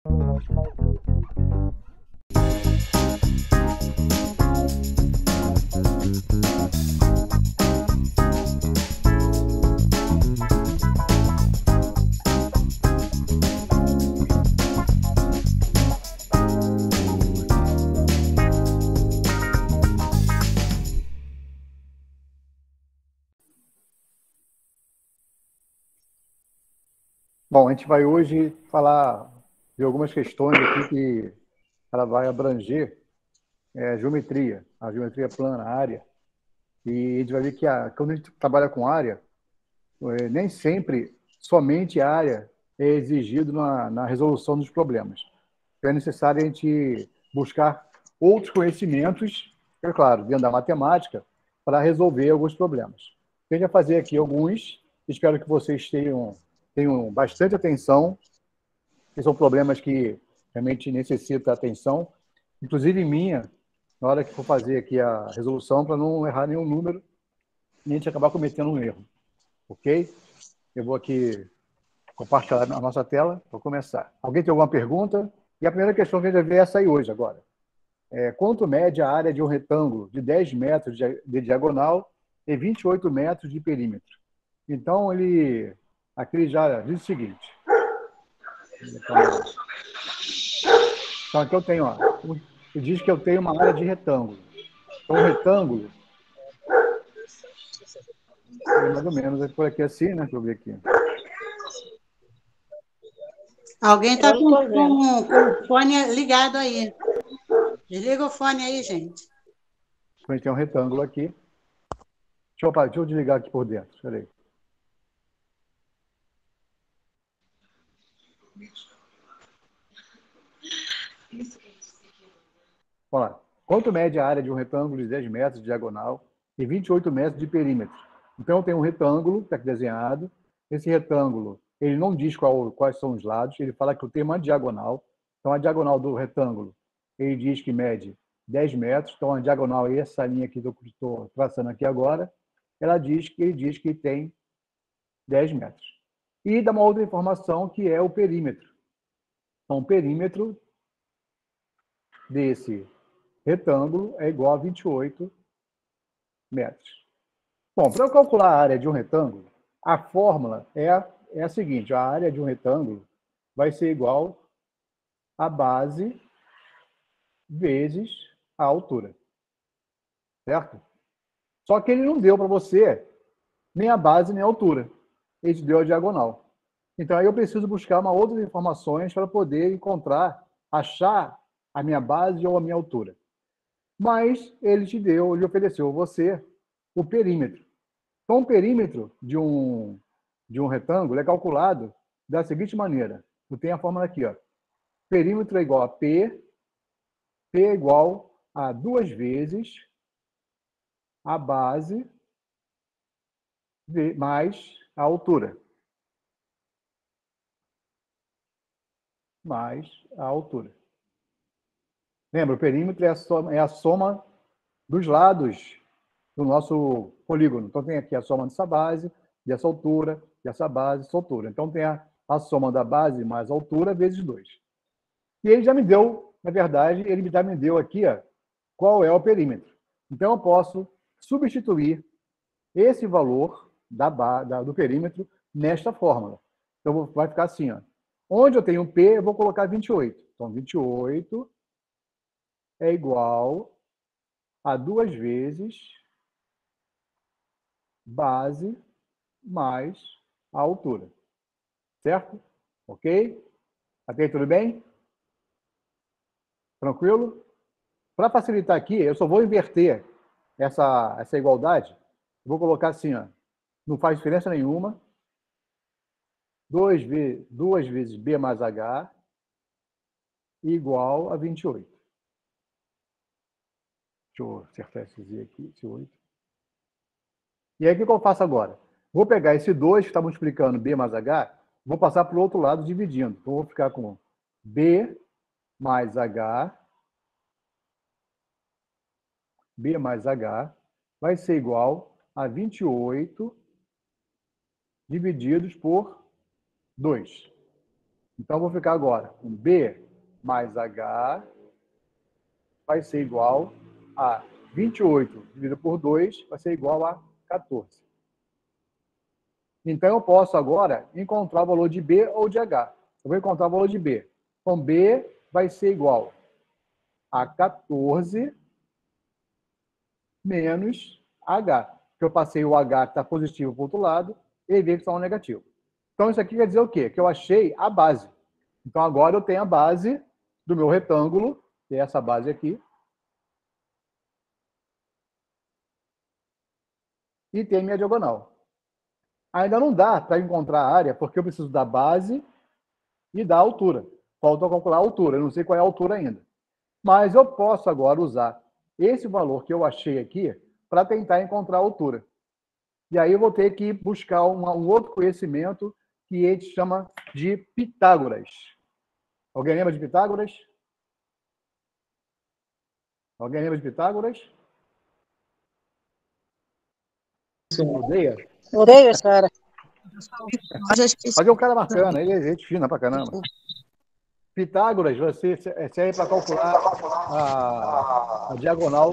Bom, a gente vai hoje falar de algumas questões aqui que ela vai abranger geometria, a geometria plana, a área. E a gente vai ver que quando a gente trabalha com área, nem sempre somente a área é exigido na resolução dos problemas. Então, é necessário a gente buscar outros conhecimentos, é claro, dentro da matemática, para resolver alguns problemas. A gente vai fazer aqui alguns, espero que vocês tenham bastante atenção, que são problemas que realmente necessitam atenção, inclusive minha, na hora que for fazer aqui a resolução, para não errar nenhum número e a gente acabar cometendo um erro. Ok? Eu vou aqui compartilhar a nossa tela para começar. Alguém tem alguma pergunta? E a primeira questão que a gente vai ver é essa aí hoje agora. Quanto mede a área de um retângulo de 10 metros de diagonal e 28 metros de perímetro? Então, aqui ele já diz o seguinte. Então, aqui eu tenho, ele diz que eu tenho uma área de retângulo. Então, o retângulo, mais ou menos, por aqui assim, né? Deixa eu ver aqui. Alguém está com o fone ligado aí. Desliga o fone aí, gente. A gente tem um retângulo aqui. Deixa eu desligar aqui por dentro. Espera aí. Vamos lá. Quanto mede a área de um retângulo de 10 metros de diagonal e 28 metros de perímetro? Então, eu tenho um retângulo, está aqui desenhado. Esse retângulo, ele não diz quais são os lados, ele fala que eu tenho uma diagonal. Então, a diagonal do retângulo, ele diz que mede 10 metros. Então, a diagonal é essa linha que eu estou traçando aqui agora. Ele diz que tem 10 metros. E dá uma outra informação, que é o perímetro. Então, o perímetro desse retângulo é igual a 28 metros. Bom, para eu calcular a área de um retângulo, a fórmula é a seguinte: a área de um retângulo vai ser igual a base vezes a altura. Certo? Só que ele não deu para você nem a base nem a altura. Ele te deu a diagonal. Então, aí eu preciso buscar outras informações para poder achar a minha base ou a minha altura. Mas ele ofereceu a você o perímetro. Então, o perímetro de um retângulo é calculado da seguinte maneira. Eu tenho a fórmula aqui, ó. Perímetro é igual a P é igual a 2 vezes a base mais a altura. Mais a altura. Lembra, o perímetro é a soma dos lados do nosso polígono. Então, tem aqui a soma dessa base, dessa altura, dessa base, dessa altura. Então, tem a soma da base mais a altura vezes 2. E ele já me deu, na verdade, ele já me deu aqui qual é o perímetro. Então, eu posso substituir esse valor do perímetro nesta fórmula. Então, vai ficar assim, ó. Onde eu tenho P, eu vou colocar 28. Então, 28 é igual a 2 vezes base mais a altura. Certo? Ok? Até aí tudo bem? Tranquilo? Para facilitar aqui, eu só vou inverter essa igualdade. Vou colocar assim, ó. Não faz diferença nenhuma. 2 vezes B mais H igual a 28. Deixa eu acertar esse Z aqui, esse 8. E aí, o que eu faço agora? Vou pegar esse 2 que está multiplicando B mais H, vou passar para o outro lado dividindo. Então, vou ficar com B mais H vai ser igual a 28 divididos por 2. Então, eu vou ficar agora com B mais H vai ser igual a 28 dividido por 2 vai ser igual a 14. Então, eu posso agora encontrar o valor de B ou de H. Eu vou encontrar o valor de B. Então, B vai ser igual a 14 menos H. Porque eu passei o H que está positivo para o outro lado e V que está um negativo. Então, isso aqui quer dizer o quê? Que eu achei a base. Então, agora eu tenho a base do meu retângulo, que é essa base aqui. E tem minha diagonal. Ainda não dá para encontrar a área, porque eu preciso da base e da altura. Falta calcular a altura, eu não sei qual é a altura ainda. Mas eu posso agora usar esse valor que eu achei aqui para tentar encontrar a altura. E aí eu vou ter que buscar um outro conhecimento que a gente chama de Pitágoras. Alguém lembra de Pitágoras? Alguém lembra de Pitágoras? Odeia? Odeio esse cara. Mas é um cara bacana, ele é gente fina pra caramba. Pitágoras, você serve para calcular a diagonal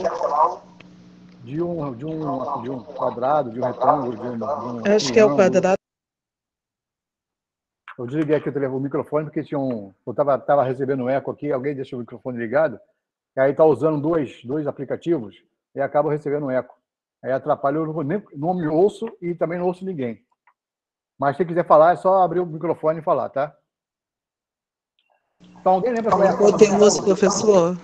de um quadrado, de um retângulo, de um Acho que é o quadrado. Eu desliguei aqui o microfone porque eu estava recebendo um eco aqui, alguém deixou o microfone ligado, e aí está usando dois aplicativos e acaba recebendo um eco. Aí atrapalha, eu não me ouço e também não ouço ninguém. Mas se quiser falar, é só abrir o microfone e falar, tá? Então, alguém lembra qual é a hipotenusa, professor?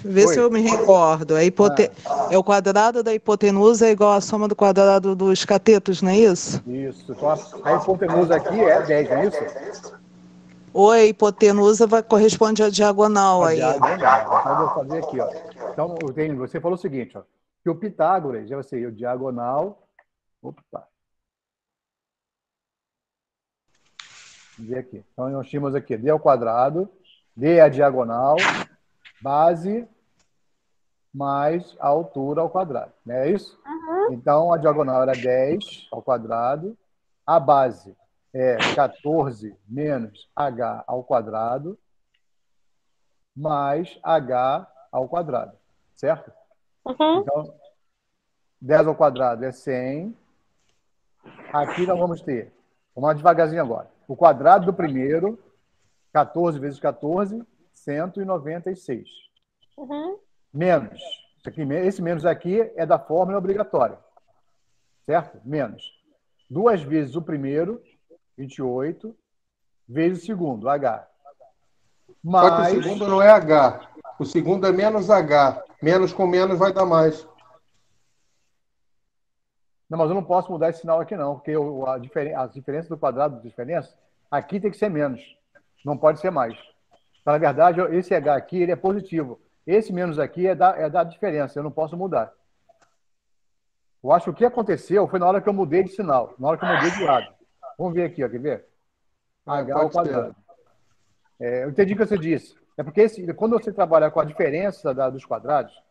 Vê se eu me recordo. É o quadrado da hipotenusa é igual à soma do quadrado dos catetos, não é isso? Isso. Então, a hipotenusa aqui é 10, não é isso? Ou a hipotenusa corresponde à diagonal aí. Diagonal. Então, eu vou fazer aqui, ó. Então, você falou o seguinte, ó, que o Pitágoras vai ser o diagonal. Opa. Vamos ver aqui. Então, nós tínhamos aqui D ao quadrado, D é a diagonal, base mais a altura ao quadrado. Não é isso? Uhum. Então, a diagonal era 10 ao quadrado, a base é 14 menos H ao quadrado, mais H ao quadrado, certo? Uhum. Então, 10 ao quadrado é 100. Aqui nós vamos ter, vamos lá devagarzinho agora, o quadrado do primeiro, 14 vezes 14, 196. Uhum. Menos. Esse menos aqui é da fórmula obrigatória. Certo? Menos. 2 vezes o primeiro, 28, vezes o segundo, H. Só que o segundo não é H. O segundo é menos H. Menos com menos vai dar mais. Não, mas eu não posso mudar esse sinal aqui, não, porque as diferenças do quadrado de diferença, aqui tem que ser menos. Não pode ser mais. Então, na verdade, esse H aqui ele é positivo. Esse menos aqui é da diferença, eu não posso mudar. Eu acho que o que aconteceu foi na hora que eu mudei de sinal, na hora que eu mudei de lado. Vamos ver aqui, ó, quer ver? H ao quadrado. Eu entendi o que você disse. É porque quando você trabalha com a diferença dos quadrados,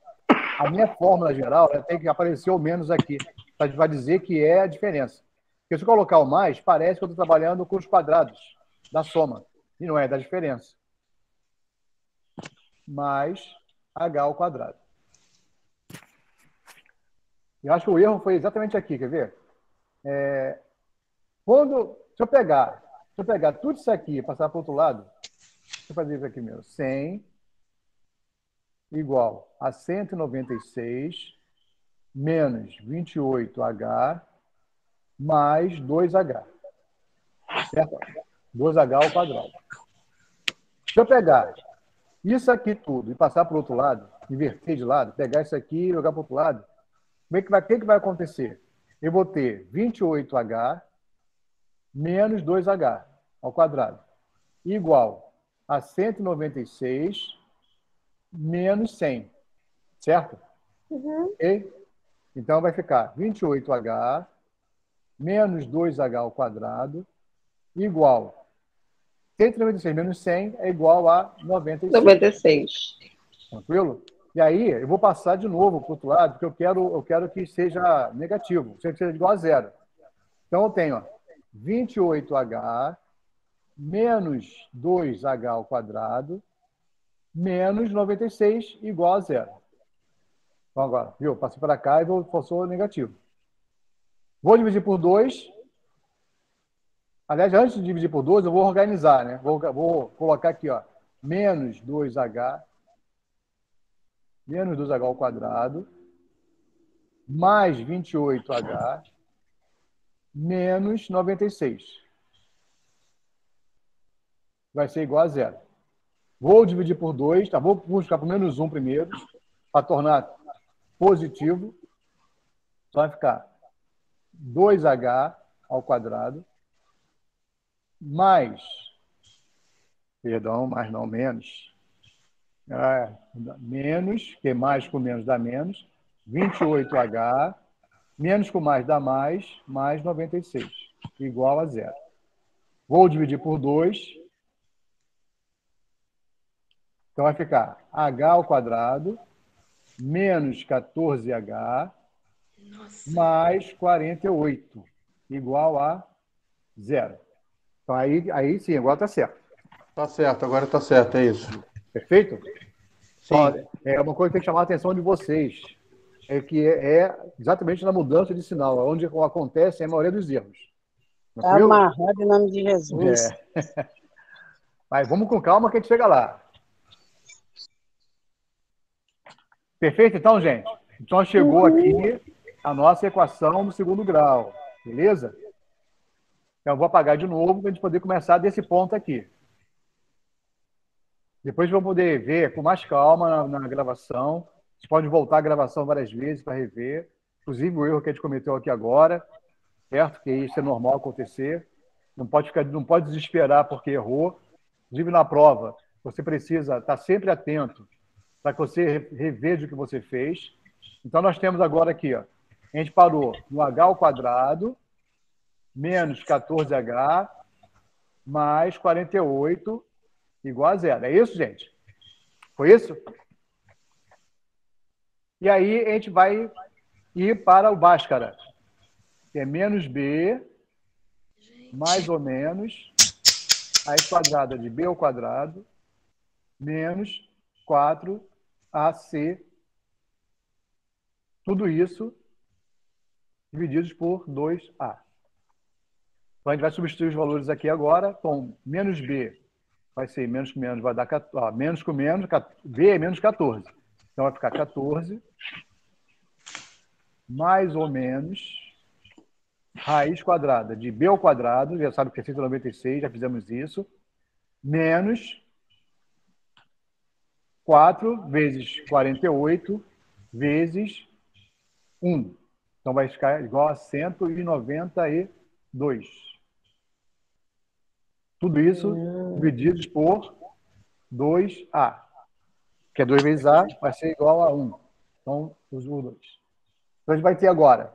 a minha fórmula geral tem que aparecer o menos aqui, para dizer que é a diferença. Porque se eu colocar o mais, parece que eu estou trabalhando com os quadrados da soma, e não é da diferença. Mais H ao quadrado. Eu acho que o erro foi exatamente aqui, quer ver? Se eu pegar tudo isso aqui e passar para o outro lado, deixa eu fazer isso aqui mesmo. 100 igual a 196 menos 28H mais 2H. Certo? 2H ao quadrado. Se eu pegar isso aqui tudo e passar para o outro lado, inverter de lado, pegar isso aqui e jogar para o outro lado, o que vai acontecer? Eu vou ter 28H menos 2H ao quadrado, igual a 196 menos 100, certo? Uhum. Ok? Então, vai ficar 28H menos 2H ao quadrado, igual 196 menos 100 é igual a 96. 96. Tranquilo? E aí, eu vou passar de novo para o outro lado, porque eu quero que seja negativo, que seja igual a zero. Então, eu tenho 28H menos 2H ao quadrado menos 96 igual a zero. Então, agora, viu? Passei para cá e passou negativo. Vou dividir por 2. Aliás, antes de dividir por 2, eu vou organizar, né? Vou colocar aqui, ó, menos 2H ao quadrado mais 28H menos 96. Vai ser igual a zero. Vou dividir por 2, tá? Vou buscar por menos 1 primeiro, para tornar positivo. Então vai ficar 2H ao quadrado mais, mais não, menos. Menos, que mais com menos dá menos, 28H, menos com mais dá mais 96, igual a zero. Vou dividir por 2. Então vai ficar H ao quadrado menos 14H mais 48, igual a zero. Então aí sim, agora está certo. Tá certo, agora tá certo, é isso. Perfeito? Sim. É uma coisa que tem que chamar a atenção de vocês. É que é exatamente na mudança de sinal, onde acontece a maioria dos erros. Está amarrado em nome de Jesus. Mas vamos com calma que a gente chega lá. Perfeito, então, gente? Então, chegou aqui a nossa equação do segundo grau. Beleza? Então, eu vou apagar de novo para a gente poder começar desse ponto aqui. Depois vão poder ver com mais calma na gravação. Vocês podem voltar a gravação várias vezes para rever. Inclusive o erro que a gente cometeu aqui agora, certo? Que isso é normal acontecer. Não pode desesperar porque errou. Inclusive na prova, você precisa estar sempre atento para que você reveja o que você fez. Então nós temos agora aqui, ó, a gente parou no H ao quadrado menos 14H mais 48 igual a zero. É isso, gente? Foi isso? E aí a gente vai ir para o Bhaskara, que é menos B, mais ou menos, raiz quadrada de B ao quadrado, menos 4AC. Tudo isso divididos por 2A. Então a gente vai substituir os valores aqui agora. Então, menos B vai ser menos com menos, vai dar 14. Menos com menos, B é menos 14. Então vai ficar 14 mais ou menos raiz quadrada de B ao quadrado, já sabe que é 196, já fizemos isso, menos 4 vezes 48 vezes 1. Então vai ficar igual a 192. Tudo isso divididos por 2A. Que é 2 vezes A, vai ser igual a 1. Então, os 2. Então, a gente vai ter agora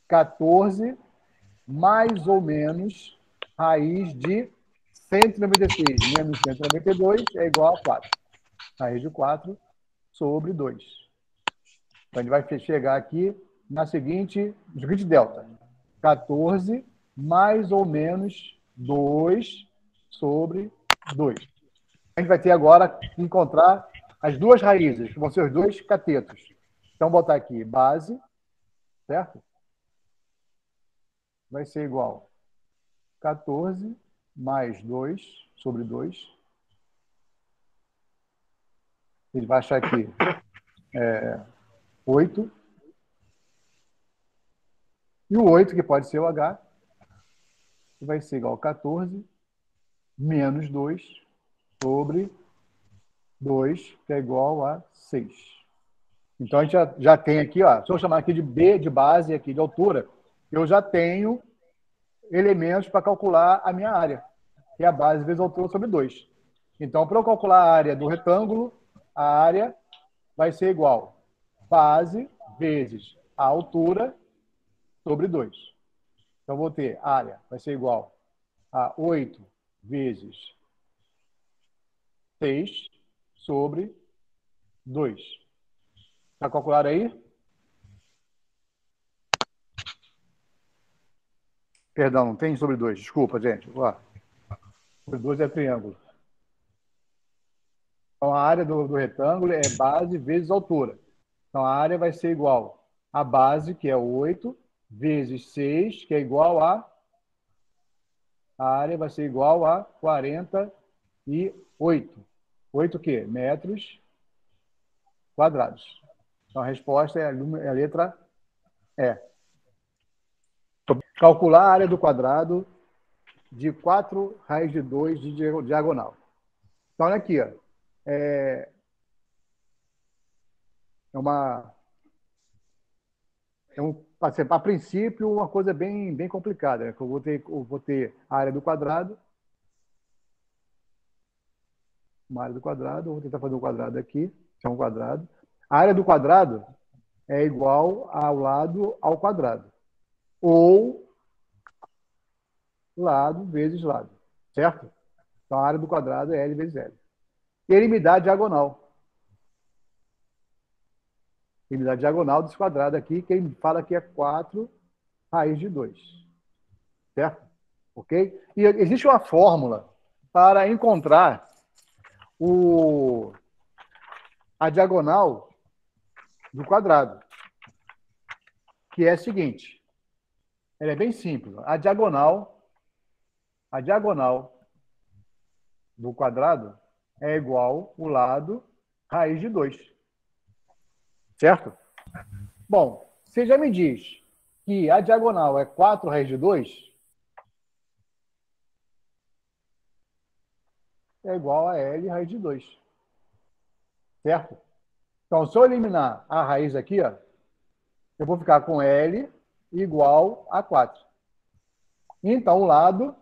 14 mais ou menos raiz de 196 menos 192 é igual a 4. Raiz de 4 sobre 2. Então, a gente vai chegar aqui no seguinte delta. 14 mais ou menos 2 sobre 2. A gente vai ter agora que encontrar as duas raízes, que vão ser os dois catetos. Então, botar aqui base, certo? Vai ser igual a 14 mais 2 sobre 2. Ele vai achar aqui 8. E o 8, que pode ser o H, vai ser igual a 14 menos 2 sobre 2, que é igual a 6. Então, a gente já tem aqui, ó, se eu chamar aqui de B de base, aqui de altura, eu já tenho elementos para calcular a minha área, que é a base vezes a altura sobre 2. Então, para eu calcular a área do retângulo, a área vai ser igual a base vezes a altura sobre 2. Então, vou ter área, vai ser igual a 8 vezes 6 sobre 2. Está calculado aí? Perdão, não tem sobre 2. Desculpa, gente. Ó. 2 é triângulo. Então, a área do retângulo é base vezes altura. Então, a área vai ser igual à base, que é 8, vezes 6, que é igual a... A área vai ser igual a 48. 8 o quê? Metros quadrados. Então, a resposta é a letra E. Calcular a área do quadrado de 4 raiz de 2 de diagonal. Então, olha aqui. Ó. A princípio, uma coisa bem complicada. Né? Eu vou ter a área do quadrado. Uma área do quadrado. Vou tentar fazer um quadrado aqui. Isso é um quadrado. A área do quadrado é igual ao lado ao quadrado. Ou lado vezes lado. Certo? Então, a área do quadrado é L vezes L. E ele me dá a diagonal. Ele me dá a diagonal desse quadrado aqui, que ele fala que é 4 raiz de 2. Certo? Ok? E existe uma fórmula para encontrar a diagonal do quadrado, que é a seguinte. Ela é bem simples. A diagonal do quadrado é igual ao lado raiz de 2. Certo? Bom, você já me diz que a diagonal é 4 raiz de 2, é igual a L raiz de 2. Certo? Então, se eu eliminar a raiz aqui, ó, eu vou ficar com L igual a 4. Então, o lado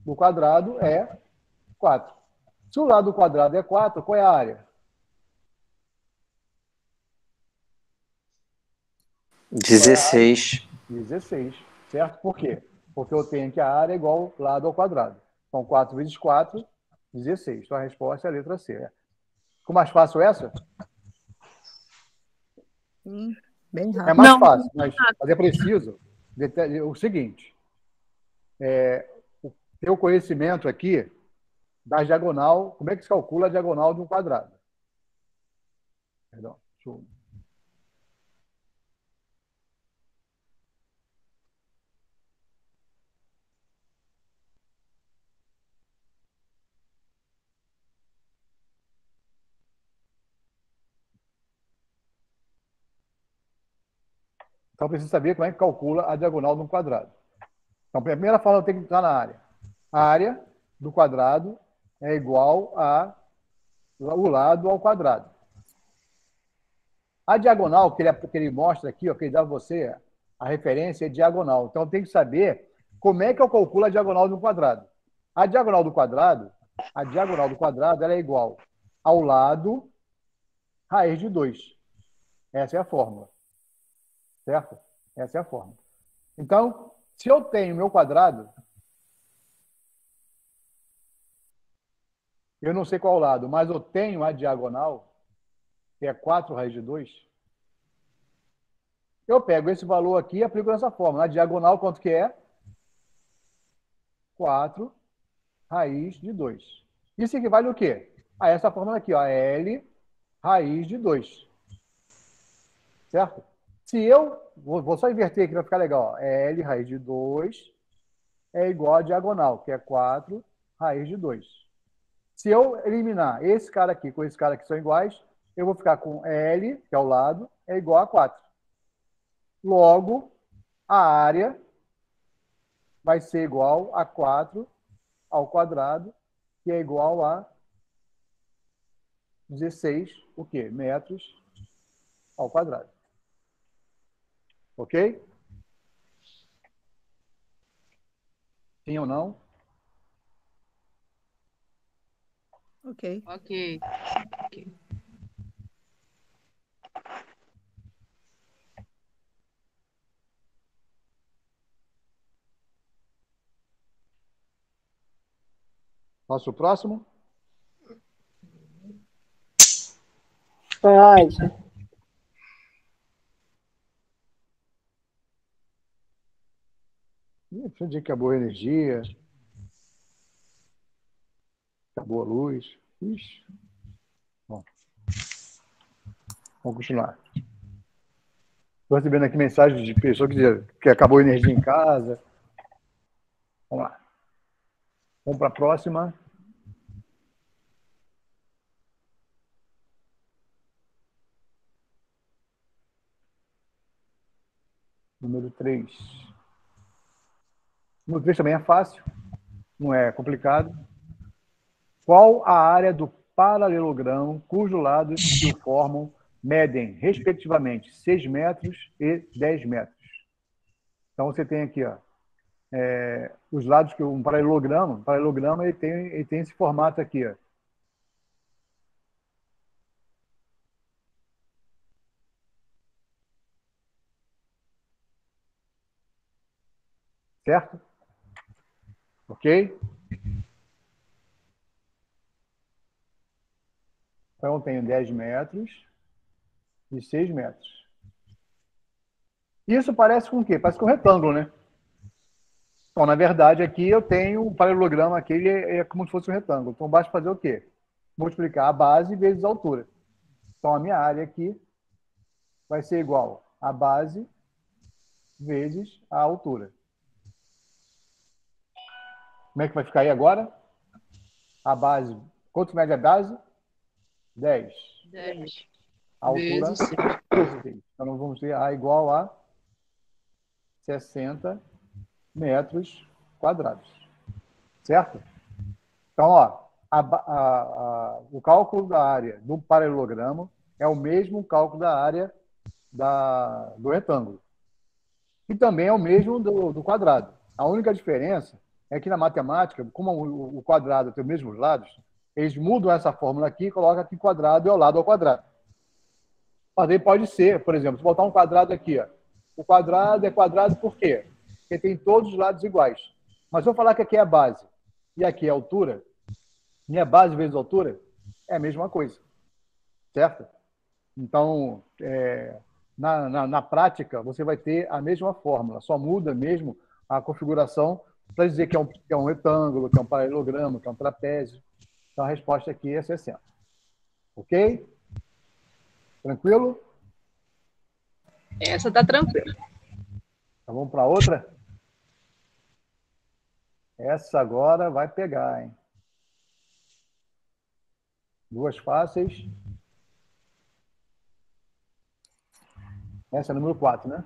do quadrado é 4. Se o lado do quadrado é 4, qual é a área? 16. 16, certo? Por quê? Porque eu tenho que a área é igual lado ao quadrado. Então, 4 vezes 4, 16. Então, a resposta é a letra C. Ficou mais fácil essa? Sim, bem É rápido. mais fácil, mas é preciso o seguinte. Ter o conhecimento aqui da diagonal. Como é que se calcula a diagonal de um quadrado? Perdão. Deixa eu... Então, precisa saber como é que calcula a diagonal de um quadrado. Então, a primeira forma tem que estar na área. A área do quadrado é igual ao lado ao quadrado. A diagonal que ele mostra aqui, ó, que ele dá a você, a referência é diagonal. Então, tem que saber como é que eu calculo a diagonal de um quadrado. A diagonal do quadrado ela é igual ao lado raiz de 2. Essa é a fórmula. Certo? Essa é a fórmula. Então, se eu tenho meu quadrado, eu não sei qual lado, mas eu tenho a diagonal, que é 4 raiz de 2, eu pego esse valor aqui e aplico nessa fórmula. A diagonal, quanto que é? 4 raiz de 2. Isso equivale ao quê? A essa fórmula aqui, ó, L raiz de 2. Certo? Se eu... Vou só inverter aqui para ficar legal. Ó, L raiz de 2 é igual a diagonal, que é 4 raiz de 2. Se eu eliminar esse cara aqui com esse cara que são iguais, eu vou ficar com L, que é o lado, é igual a 4. Logo, a área vai ser igual a 4 ao quadrado, que é igual a 16, o quê? Metros ao quadrado. Ok? Sim ou não? Ok. Ok. Posso o próximo? Pode. Deixa eu dizer que acabou a energia. Acabou a luz. Ixi. Bom. Vamos continuar. Estou recebendo aqui mensagens de pessoas que acabou a energia em casa. Vamos lá. Vamos para a próxima. Número 3. Número 3 também é fácil, não é complicado. Qual a área do paralelogramo cujos lados que o formam medem, respectivamente, 6 metros e 10 metros? Então, você tem aqui, ó, os lados que um paralelogramo ele tem esse formato aqui, ó. Certo? Ok? Então, eu tenho 10 metros e 6 metros. Isso parece com o quê? Parece com um retângulo, né? Então, na verdade, aqui eu tenho um paralelogramo, aqui é como se fosse um retângulo. Então, basta fazer o quê? Multiplicar a base vezes a altura. Então, a minha área aqui vai ser igual a base vezes a altura. Como é que vai ficar aí agora? A base, quanto mede a base? 10. 10. A altura, 16. Então, nós vamos ter A igual a 60 metros quadrados. Certo? Então, ó, o cálculo da área do paralelogramo é o mesmo cálculo da área do retângulo. E também é o mesmo do quadrado. A única diferença é que na matemática, como o quadrado tem os mesmos lados, eles mudam essa fórmula aqui e colocam aqui quadrado e ao lado ao quadrado. Mas aí pode ser, por exemplo, se botar um quadrado aqui, ó, o quadrado é quadrado por quê? Porque tem todos os lados iguais. Mas se eu falar que aqui é a base e aqui é a altura, minha base vezes a altura é a mesma coisa. Certo? Então, na prática, você vai ter a mesma fórmula, só muda mesmo a configuração para dizer que é um retângulo, que é um paralelogramo, que é um trapézio. Então, a resposta aqui é 60. Ok? Tranquilo? Essa tá tranquila. Então, vamos para outra? Essa agora vai pegar, hein? Duas fáceis. Essa é a número 4, né?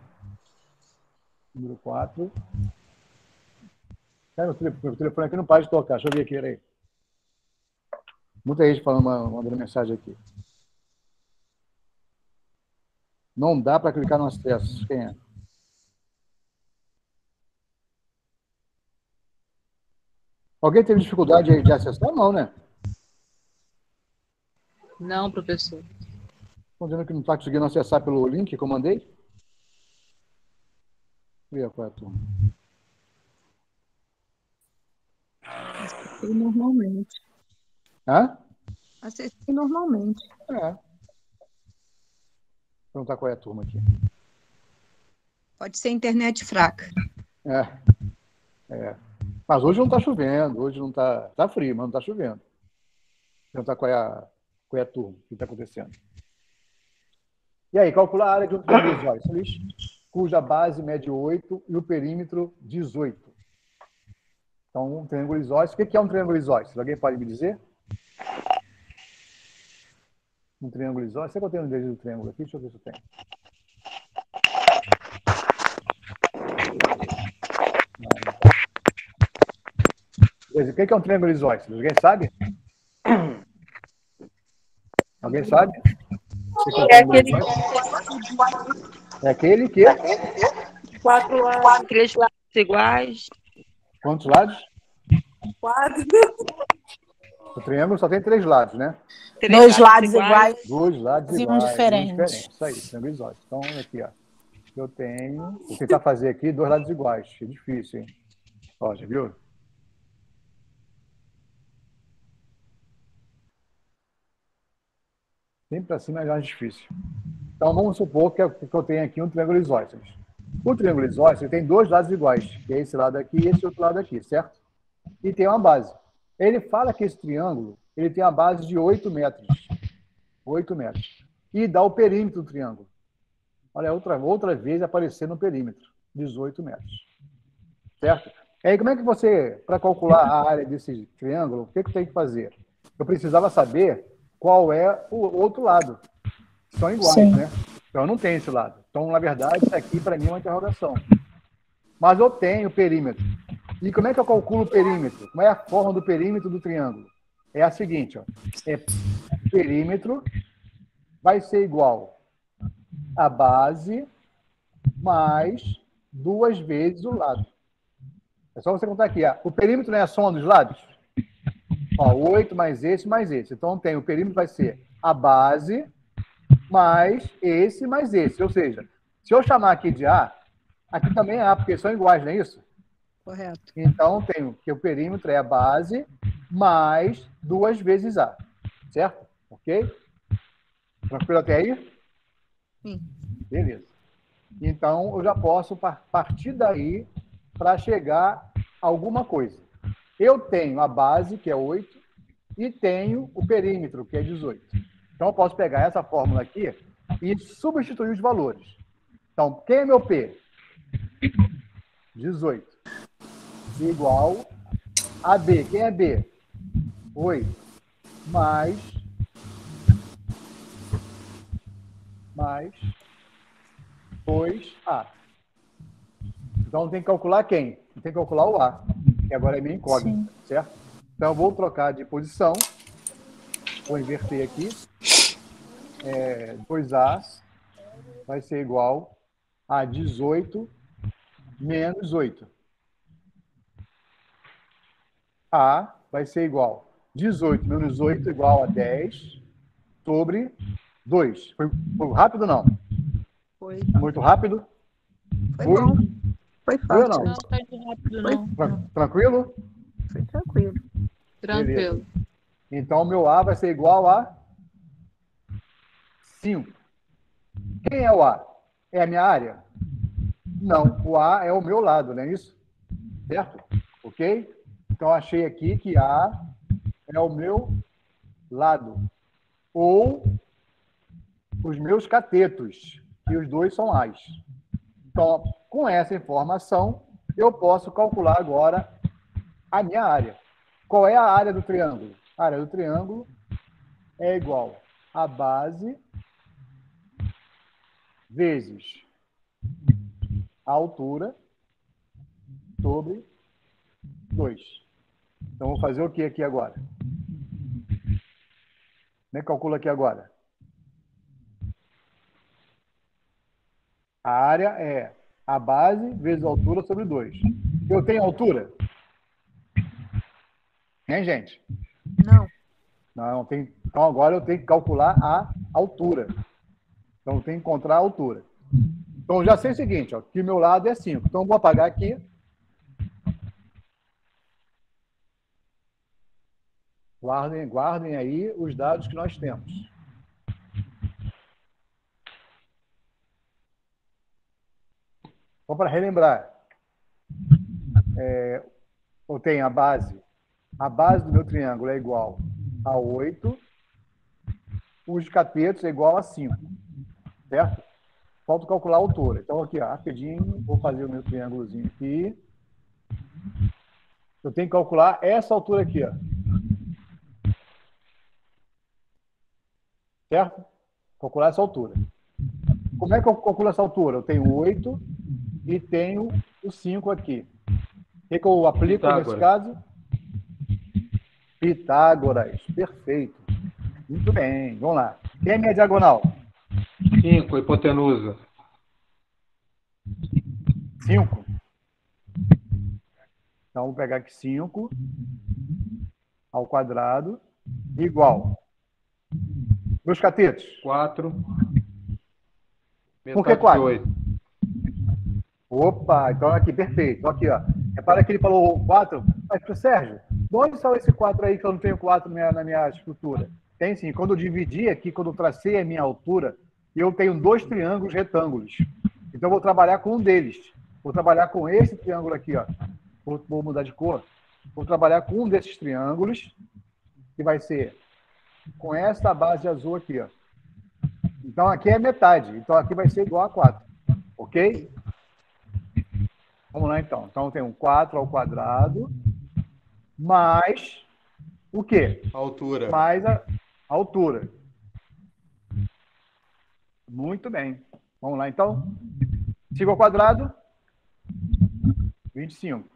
Número 4. Meu telefone aqui não para de tocar. Deixa eu ver aqui, peraí. Muita gente falando, mandando mensagem aqui. Não dá para clicar no acesso. Quem é? Alguém teve dificuldade de acessar? Não, né? Não, professor. Estão dizendo que não está conseguindo acessar pelo link que eu mandei? Vê qual é a turma. Assisti normalmente. Hã? Assisti normalmente. Vou perguntar qual é a turma aqui. Pode ser internet fraca. Mas hoje não está chovendo, hoje não está. Está frio, mas não está chovendo. Vou perguntar qual é a turma, o que está acontecendo. E aí, calcular a área de um triângulo isósceles, cuja base mede 8 e o perímetro 18. Então, um triângulo isósceles. O que é um triângulo isósceles? Alguém pode me dizer? Um triângulo isósceles. Será que eu tenho o endereço do triângulo aqui? Deixa eu ver se eu tenho. O que é um triângulo isósceles? Alguém sabe? Alguém sabe? É aquele que... 4 lados. 3 lados iguais. Quantos lados? 4. O triângulo só tem 3 lados, né? 2 lados iguais. 2 lados E iguais. um diferente. Isso aí, triângulo isósceles. Então, aqui, ó. Eu tenho... Vou tentar fazer aqui 2 lados iguais. É difícil, hein? Ó, já viu? Sempre para cima é mais difícil. Então, vamos supor que eu tenho aqui um triângulo isósceles. O triângulo isósceles tem 2 lados iguais, que é esse lado aqui e esse outro lado aqui, certo? E tem uma base. Ele fala que esse triângulo ele tem a base de 8 metros. 8 metros. E dá o perímetro do triângulo. Olha, outra vez aparecendo no perímetro. 18 metros. Certo? E aí, como é que você, para calcular a área desse triângulo, o que eu tenho que fazer? Eu precisava saber qual é o outro lado. São iguais, Sim. né? Então, eu não tenho esse lado. Então, na verdade, isso aqui, para mim, é uma interrogação. Mas eu tenho o perímetro. E como é que eu calculo o perímetro? Como é a forma do perímetro do triângulo? É a seguinte, ó. Perímetro vai ser igual a base mais 2 vezes o lado. É só você contar aqui. O perímetro não é a soma dos lados? Ó, 8 mais esse, mais esse. Então, o perímetro vai ser a base mais esse. Ou seja, se eu chamar aqui de A, aqui também é A, porque são iguais, não é isso? Correto. Então, tenho que o perímetro é a base mais 2 vezes A. Certo? Ok? Tranquilo até aí? Sim. Beleza. Então, eu já posso partir daí para chegar a alguma coisa. Eu tenho a base, que é 8, e tenho o perímetro, que é 18. Então, eu posso pegar essa fórmula aqui e substituir os valores. Então, quem é meu P? 18. Igual a B. Quem é B? 8. Mais 2A. Então, tem que calcular quem? Tem que calcular o A, que agora é minha incógnita, certo? Então, eu vou trocar de posição. Vou inverter aqui. 2A vai ser igual a 18 menos 8. A vai ser igual 18 menos 8 igual a 10 sobre 2. Foi rápido ou não? Foi. Muito rápido? Foi bom. Foi Foi ou fácil. não? Não tá de rápido, não. Tranquilo? Foi tranquilo. Tranquilo. Então, o meu A vai ser igual a 5. Quem é o A? É a minha área? Não, o A é o meu lado, não é isso? Certo? Ok? Então, achei aqui que A é o meu lado. Ou os meus catetos, que os dois são A's. Então, com essa informação, eu posso calcular agora a minha área. Qual é a área do triângulo? A área do triângulo é igual a base vezes a altura sobre 2. Então, vou fazer o que aqui agora? Como é que calcula aqui agora? A área é a base vezes a altura sobre 2. Eu tenho altura? Hein, gente? Não. Não, tem. Então, agora eu tenho que calcular a altura. Então, eu tenho que encontrar a altura. Então, já sei o seguinte, ó, que o meu lado é 5. Então, eu vou apagar aqui. Guardem aí os dados que nós temos. Só para relembrar. Eu tenho a base. A base do meu triângulo é igual a 8. Os catetos é igual a 5. Certo? Falta calcular a altura. Então, aqui, ó, rapidinho, vou fazer o meu triângulozinho aqui. Eu tenho que calcular essa altura aqui, ó. Certo? Calcular essa altura. Como é que eu calculo essa altura? Eu tenho 8 e tenho o 5 aqui. O que eu aplico Pitágoras. nesse caso? Pitágoras. Perfeito. Muito bem. Vamos lá. Quem é minha diagonal? 5, hipotenusa. 5. Então, vou pegar aqui 5 ao quadrado igual. Meus catetos. 4. Por que 4? 8. Opa, então aqui, perfeito. Então, aqui, ó. Repara que ele falou 4. Mas, Sérgio, de onde saiu esse 4 aí que eu não tenho 4 na minha estrutura? Tem sim. Quando eu dividi aqui, quando eu tracei a minha altura, eu tenho 2 triângulos retângulos. Então, eu vou trabalhar com um deles. Vou trabalhar com esse triângulo aqui, ó. Vou mudar de cor. vou trabalhar com um desses triângulos, que vai ser com essa base azul aqui, ó. Então, aqui é metade. Então, aqui vai ser igual a 4. Ok? Vamos lá, então. Então, tem um 4 ao quadrado mais o quê? Altura. Mais a altura. Muito bem. Vamos lá, então. 5 ao quadrado, 25.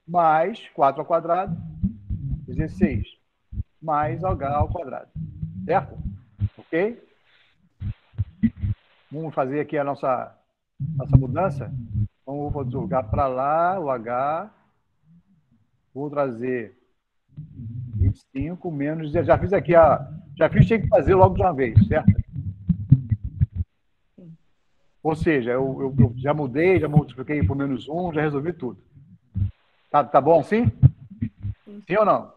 Mais 4 ao quadrado, 16. Mais h ao quadrado. Certo? Ok? Vamos fazer aqui a nossa mudança. Então, vou jogar para lá o h. Vou trazer 25 menos... Já fiz aqui já fiz, tinha que fazer logo de uma vez, certo? Ou seja, eu já mudei, já multipliquei por menos 1, já resolvi tudo. Tá bom assim? Sim ou não?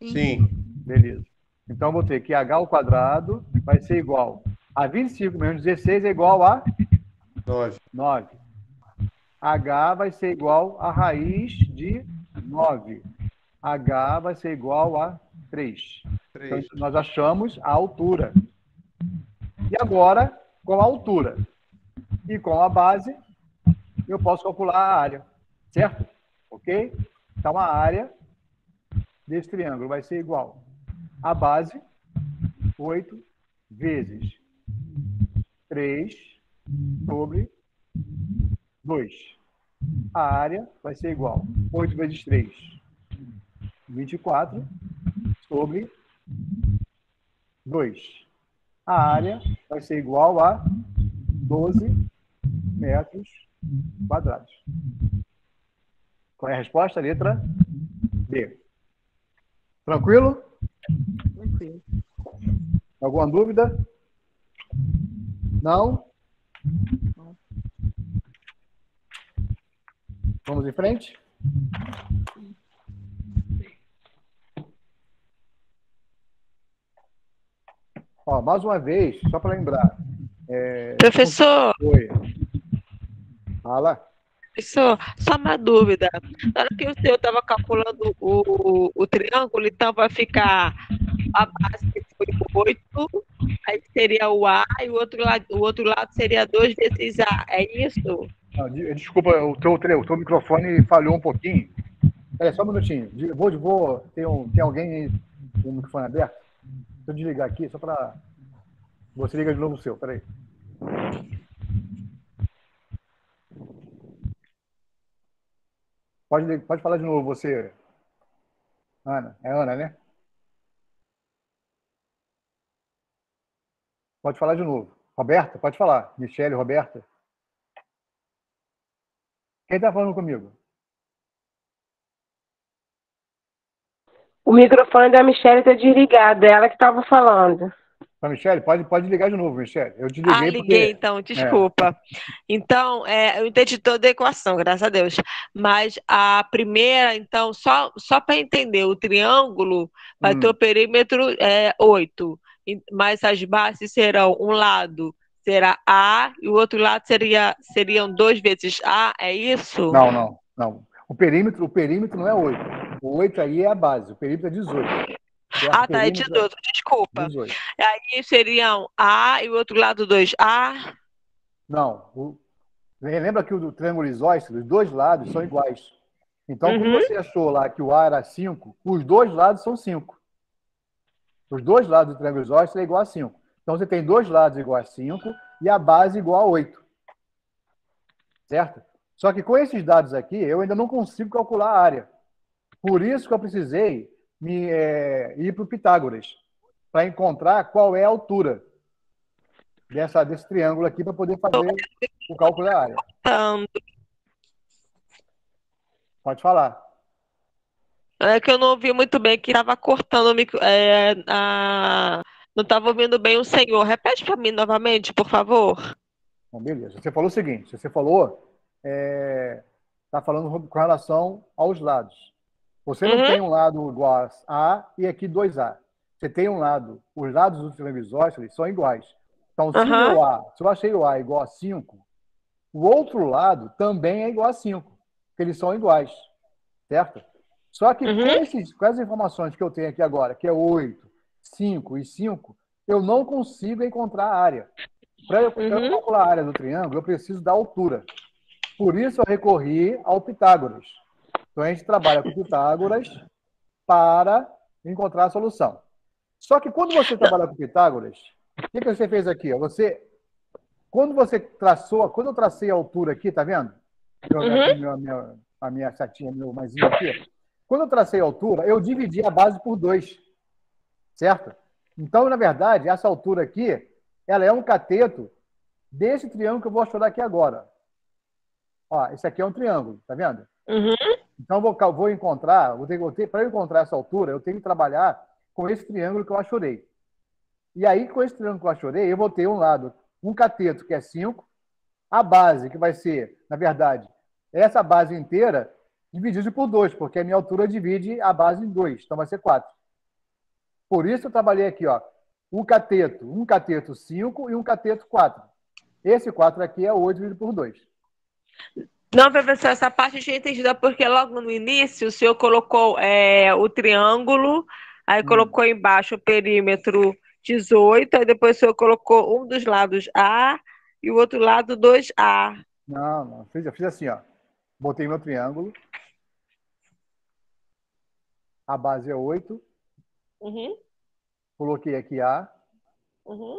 Sim. Beleza. Então, eu vou ter que h ao quadrado vai ser igual a 25 menos 16 é igual a 9. H vai ser igual a raiz de 9. H vai ser igual a 3. Então, nós achamos a altura. E agora, com a altura e com a base, eu posso calcular a área. Certo? Ok? Então, a área desse triângulo vai ser igual a base 8 vezes 3 sobre 2. A área vai ser igual a 8 vezes 3, 24, sobre 2. A área vai ser igual a 12 metros quadrados. Qual é a resposta? Letra B. Tranquilo? Tranquilo. Alguma dúvida? Não? Vamos em frente? Ó, mais uma vez, só para lembrar. Professor, Oi. Fala. professor, só uma dúvida. Na hora que o senhor estava calculando o triângulo, então vai ficar a base que foi 8, aí seria o A, e o outro lado seria 2 vezes A. É isso? Não, desculpa, o teu microfone falhou um pouquinho. Peraí, só um minutinho. Tem alguém com o microfone aberto? Deixa eu desligar aqui, só para... Você liga de novo o seu, peraí. Pode falar de novo, você. Ana. É Ana, né? Pode falar de novo. Roberta, pode falar. Michele, Roberta. Quem está falando comigo? O microfone da Michelle está desligado, é ela que estava falando. A Michele, pode ligar de novo, Michele. Eu te liguei liguei então, desculpa. Então, eu entendi toda a equação, graças a Deus. Mas a primeira, então, só para entender, o triângulo vai ter o perímetro 8, mas as bases serão, um lado será A e o outro lado seriam 2 vezes A, é isso? Não. O perímetro não é 8. O 8 aí é a base, o perímetro é 18. Certo? Tá, é 18, desculpa. 18. Aí seriam A e o outro lado 2A? Não. Lembra que o do triângulo isósceles, os dois lados são iguais. Então, quando você achou lá que o A era 5, os dois lados são 5. Os dois lados do triângulo isósceles é igual a 5. Então, você tem dois lados igual a 5 e a base igual a 8. Certo? Só que com esses dados aqui, eu ainda não consigo calcular a área. Por isso que eu precisei ir para o Pitágoras, para encontrar qual é a altura desse triângulo aqui, para poder fazer o cálculo da área. Pode falar. É que eu não ouvi muito bem, que estava cortando não estava ouvindo bem o senhor. Repete para mim novamente, por favor. Bom, beleza. Você falou o seguinte, está falando com relação aos lados. Você não tem um lado igual a A e aqui 2A. Você tem um lado, os lados do triângulo isósceles são iguais. Então, se eu achei o A igual a 5, o outro lado também é igual a 5, porque eles são iguais, certo? Só que com as informações que eu tenho aqui agora, que é 8, 5 e 5, eu não consigo encontrar a área. Para eu calcular a área do triângulo, eu preciso da altura. Por isso eu recorri ao Pitágoras. Então a gente trabalha com Pitágoras para encontrar a solução. Só que quando você trabalha com Pitágoras, o que você fez aqui? Quando eu tracei a altura aqui, tá vendo? A minha setinha, meu maisinho aqui. Quando eu tracei a altura, eu dividi a base por 2, certo? Então, na verdade, essa altura aqui, ela é um cateto desse triângulo que eu vou estudar aqui agora. Ó, esse aqui é um triângulo, tá vendo? Então, vou encontrar, para eu encontrar essa altura, eu tenho que trabalhar com esse triângulo que eu achorei. E aí, com esse triângulo que eu achorei, eu vou ter um lado, um cateto que é 5, a base, que vai ser, na verdade, essa base inteira, dividida por 2, porque a minha altura divide a base em 2, então vai ser 4. Por isso eu trabalhei aqui, ó, um cateto 5 e um cateto 4. Esse 4 aqui é 8 dividido por 2. Não, professor, essa parte eu tinha entendido, porque logo no início o senhor colocou o triângulo, aí colocou embaixo o perímetro 18, aí depois o senhor colocou um dos lados A e o outro lado 2A. Não. Eu fiz assim, ó. Botei meu triângulo. A base é 8. Coloquei aqui A.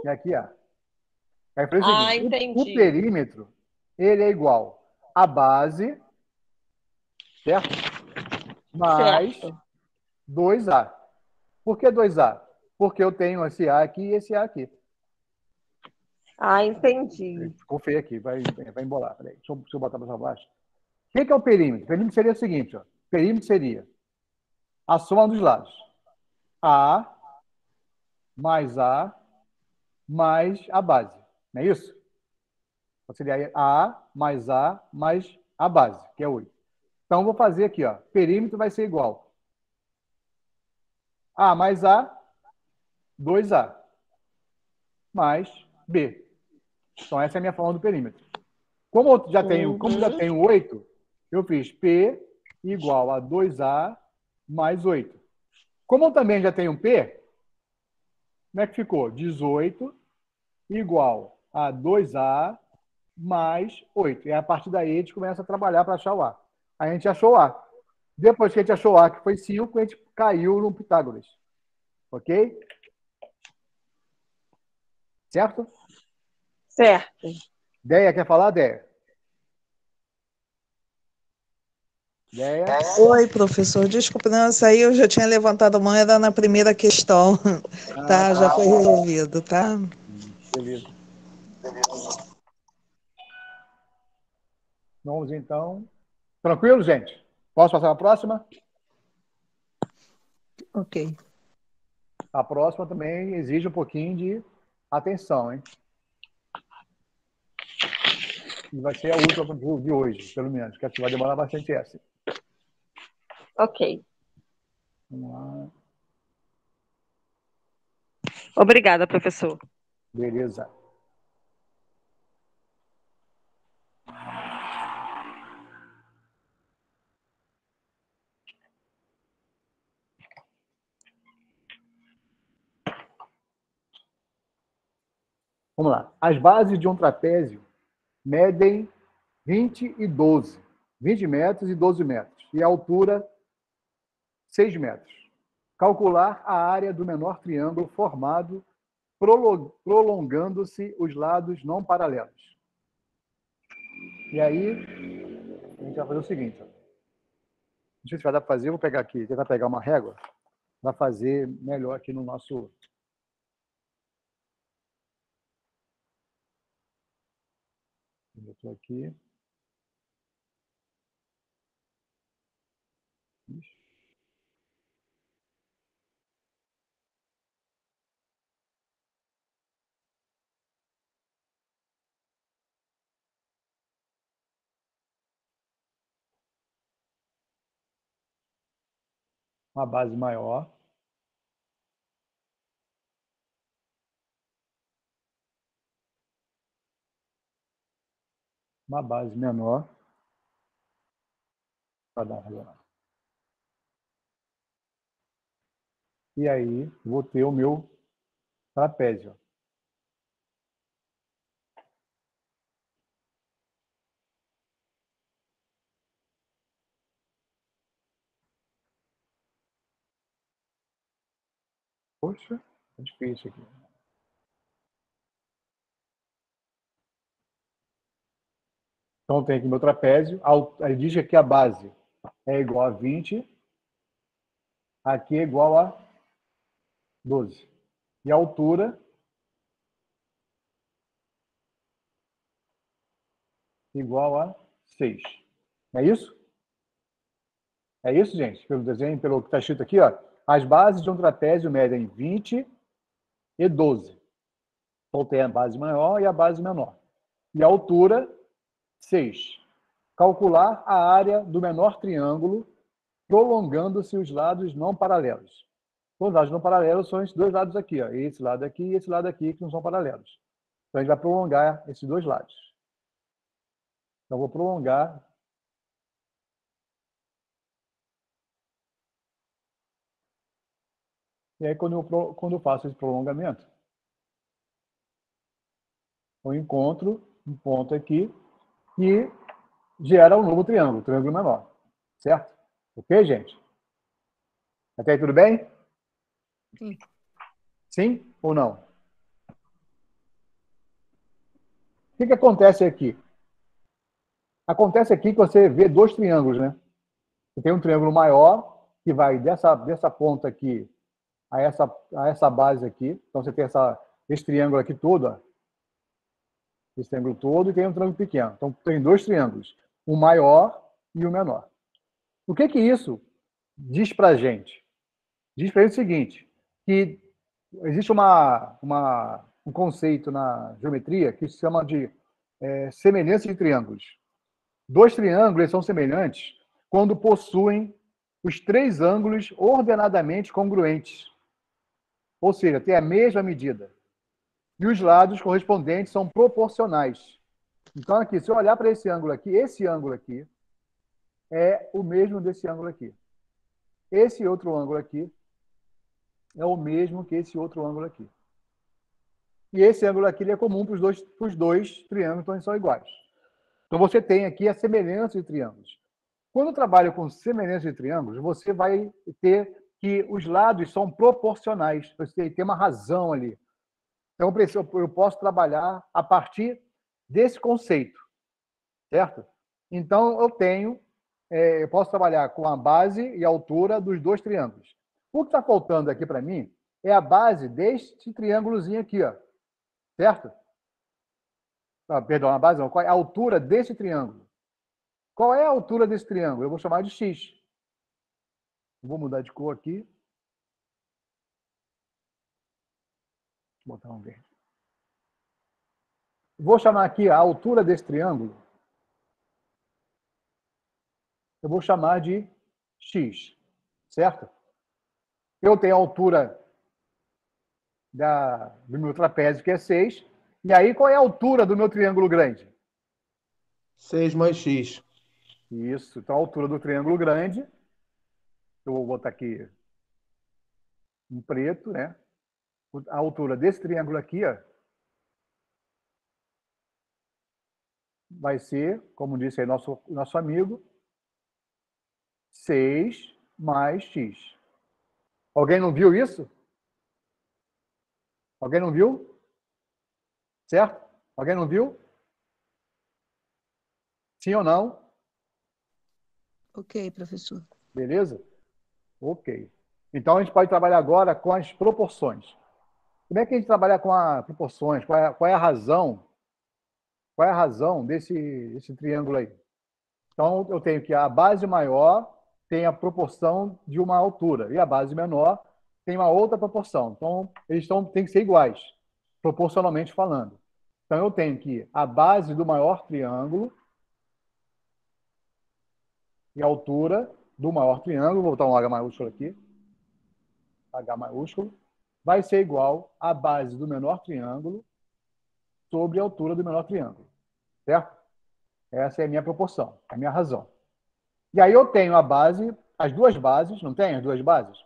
E aqui A. Aí foi o seguinte, entendi. o perímetro, ele é igual à base, certo? Mais 2A. Por que 2A? Porque eu tenho esse A aqui e esse A aqui. Entendi. Ficou feio aqui, vai embolar. Peraí, deixa eu botar para baixo. O que é o perímetro? O perímetro seria o seguinte, ó. O perímetro seria a soma dos lados. A mais A mais a base. Não é isso? Então, seria A mais a base, que é 8. Então, eu vou fazer aqui, ó. Perímetro vai ser igual A mais A, 2A, mais B. Então, essa é a minha forma do perímetro. Como já tenho 8, eu fiz P igual a 2A mais 8. Como eu também já tenho P, como é que ficou? 18 igual a 2A mais 8. E a partir daí a gente começa a trabalhar para achar o A. Aí a gente achou o A. Depois que a gente achou o A, que foi 5, a gente caiu no Pitágoras. Ok? Certo? Certo. Deia, quer falar, Deia? Deia? Oi, professor. Desculpa, não, essa aí eu já tinha levantado a mão, era na primeira questão. Tá, já foi resolvido, tá? Beleza. Vamos então. Tranquilo, gente? Posso passar a próxima? Ok. A próxima também exige um pouquinho de atenção, hein? E vai ser a última de hoje, pelo menos, que vai demorar bastante essa. Ok. Vamos lá. Obrigada, professor. Beleza. Vamos lá. As bases de um trapézio medem 20 e 12. 20 metros e 12 metros. E a altura, 6 metros. Calcular a área do menor triângulo formado prolongando-se os lados não paralelos. E aí, a gente vai fazer o seguinte. Ó. Não sei se vai dar para fazer, eu vou pegar aqui, tentar pegar uma régua, vai fazer melhor aqui no nosso... Eu estou aqui. Uma base maior. Uma base menor. Para dar uma E aí vou ter o meu trapézio. Poxa, é difícil aqui. Então, tem aqui meu trapézio. Aí diz que aqui a base é igual a 20. Aqui é igual a 12. E a altura igual a 6. É isso? É isso, gente? Pelo desenho, pelo que está escrito aqui, ó. As bases de um trapézio medem 20 e 12. Então, tem a base maior e a base menor. E a altura, 6. Calcular a área do menor triângulo, prolongando-se os lados não paralelos. Os lados não paralelos são esses dois lados aqui, ó. Esse lado aqui e esse lado aqui, que não são paralelos. Então, a gente vai prolongar esses dois lados. Então, vou prolongar. E aí, quando eu faço esse prolongamento, eu encontro um ponto aqui que gera um novo triângulo, triângulo menor. Certo? Ok, gente? Até aí tudo bem? Sim. Sim ou não? O que acontece aqui? Acontece aqui que você vê dois triângulos, né? Você tem um triângulo maior, que vai dessa ponta aqui a essa base aqui. Então, você tem esse triângulo aqui todo, ó. Esse triângulo todo, e tem um triângulo pequeno. Então, tem dois triângulos, um maior e um menor. O que isso diz para a gente? Diz para a gente o seguinte, que existe um conceito na geometria que se chama de semelhança de triângulos. Dois triângulos são semelhantes quando possuem os três ângulos ordenadamente congruentes. Ou seja, tem a mesma medida. E os lados correspondentes são proporcionais. Então, aqui, se eu olhar para esse ângulo aqui é o mesmo desse ângulo aqui. Esse outro ângulo aqui é o mesmo que esse outro ângulo aqui. E esse ângulo aqui ele é comum para os dois triângulos, então eles são iguais. Então, você tem aqui a semelhança de triângulos. Quando eu trabalho com semelhança de triângulos, você vai ter que os lados são proporcionais. Você tem uma razão ali. Então, eu posso trabalhar a partir desse conceito, certo? Então, eu posso trabalhar com a base e a altura dos dois triângulos. O que está faltando aqui para mim é a base deste triângulozinho aqui, ó, certo? Perdão, a base não. Qual é a altura desse triângulo? Qual é a altura desse triângulo? Eu vou chamar de x. Vou mudar de cor aqui. Vou botar um verde. Vou chamar aqui a altura desse triângulo. Eu vou chamar de x, certo? Eu tenho a altura do meu trapézio, que é 6. E aí, qual é a altura do meu triângulo grande? 6 mais x. Isso. Então, a altura do triângulo grande, eu vou botar aqui em preto, né? A altura desse triângulo aqui, ó, vai ser, como disse aí nosso amigo, 6 mais x. Alguém não viu isso? Alguém não viu? Certo? Alguém não viu? Sim ou não? Ok, professor. Beleza? Ok. Então, a gente pode trabalhar agora com as proporções. Como é que a gente trabalha com as proporções? Qual é a razão? Qual é a razão desse triângulo aí? Então, eu tenho que a base maior tem a proporção de uma altura e a base menor tem uma outra proporção. Então, eles têm que ser iguais, proporcionalmente falando. Então, eu tenho que a base do maior triângulo e a altura do maior triângulo, vou botar um H maiúsculo aqui, H maiúsculo, vai ser igual à base do menor triângulo sobre a altura do menor triângulo. Certo? Essa é a minha proporção, a minha razão. E aí eu tenho a base, as duas bases, não tem as duas bases?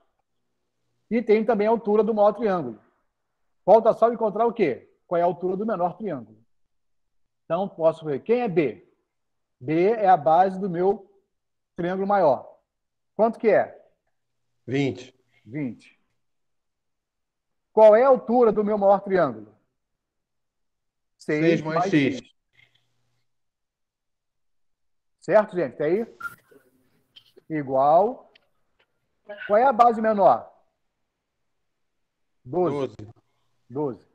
E tem também a altura do maior triângulo. Falta só encontrar o quê? Qual é a altura do menor triângulo. Então, posso ver. Quem é B? B é a base do meu triângulo maior. Quanto que é? 20. 20. Qual é a altura do meu maior triângulo? 6 mais x. Certo, gente? Até aí? Igual. Qual é a base menor? 12. 12.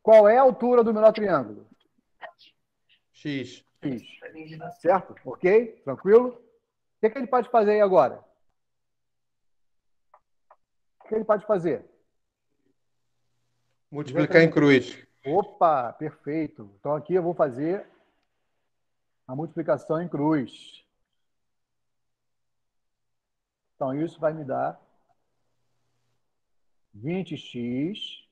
Qual é a altura do menor triângulo? X. X. Certo? Ok? Tranquilo? O que ele pode fazer aí agora? O que ele pode fazer? Multiplicar em cruz. Opa, perfeito. Então aqui eu vou fazer a multiplicação em cruz. Então isso vai me dar 20x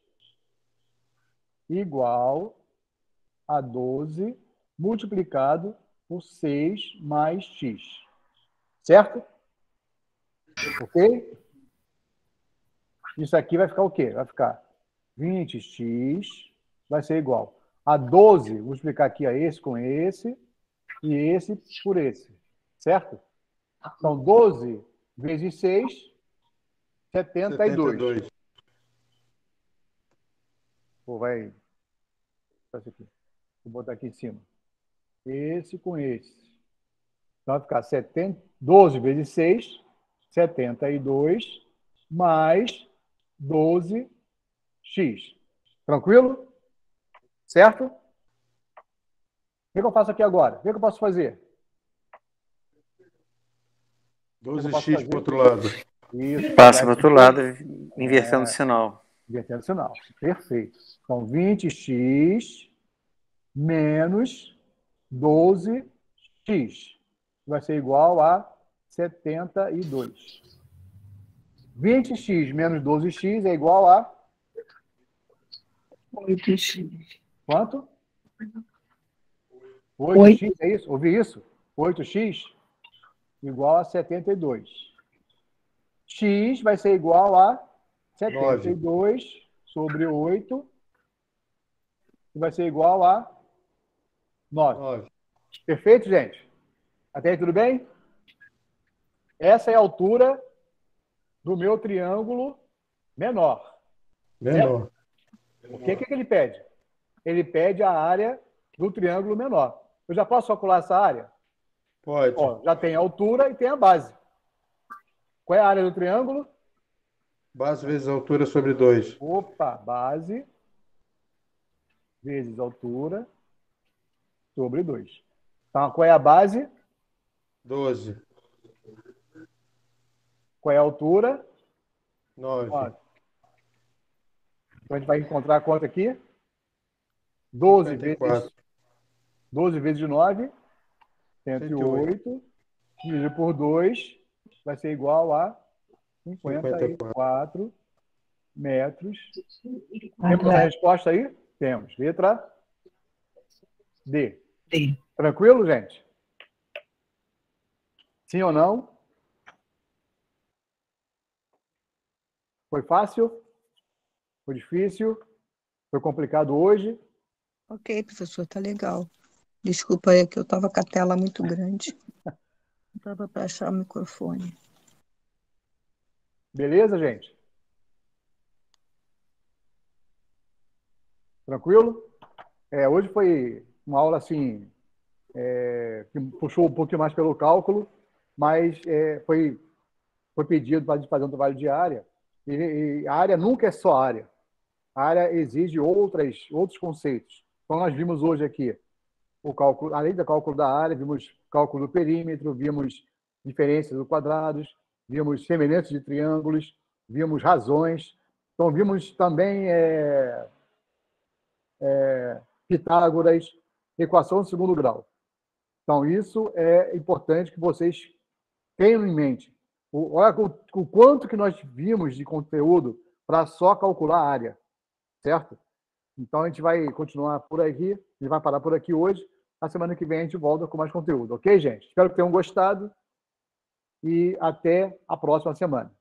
igual a 12 multiplicado por 6 mais x. Certo? Ok? Isso aqui vai ficar o quê? Vai ficar 20x vai ser igual a 12, vou multiplicar aqui a esse com esse, e esse por esse. Certo? Então, 12 vezes 6, 72. Pô, vai... Vou botar aqui em cima. Esse com esse. Então, vai ficar 12 vezes 6, 72, mais 12x. Tranquilo? Certo? O que eu faço aqui agora? O que eu posso fazer? 12x para o outro lado. Isso, passa para o outro lado, invertendo o sinal. Invertendo o sinal. Perfeito. Então, 20x menos 12x vai ser igual a 72. 20x menos 12x é igual a 8x. quanto? 8x, é isso? Ouvi isso? 8x igual a 72. X vai ser igual a 72 sobre 8, que vai ser igual a 9. Perfeito, gente? Até aí tudo bem? Essa é a altura do meu triângulo menor. Menor. O que ele pede? Ele pede a área do triângulo menor. Eu já posso calcular essa área? Pode. Ó, já tem a altura e tem a base. Qual é a área do triângulo? Base vezes altura sobre 2. Opa, base vezes altura sobre 2. Então, qual é a base? 12. Qual é a altura? 9. 9. Então, a gente vai encontrar quanto aqui? 12 vezes 9, 108. Dividido por 2, vai ser igual a 54 metros. Temos a resposta aí? Temos. Letra D. Tranquilo, gente? Sim ou não? Foi fácil? Foi difícil? Foi complicado hoje? Ok, professor, tá legal. Desculpa aí que eu estava com a tela muito grande. Não dava para achar o microfone. Beleza, gente? Tranquilo? Hoje foi uma aula assim, que puxou um pouquinho mais pelo cálculo, mas foi pedido para a gente fazer um trabalho de área. E a área nunca é só área. A área exige outros conceitos. Então, nós vimos hoje aqui o cálculo, além do cálculo da área, vimos cálculo do perímetro, vimos diferenças de quadrados, vimos semelhanças de triângulos, vimos razões. Então, vimos também Pitágoras, equação de segundo grau. Então, isso é importante que vocês tenham em mente. Olha o quanto que nós vimos de conteúdo para só calcular a área, certo? Então, a gente vai continuar por aqui, a gente vai parar por aqui hoje. A semana que vem a gente volta com mais conteúdo, ok, gente? Espero que tenham gostado e até a próxima semana.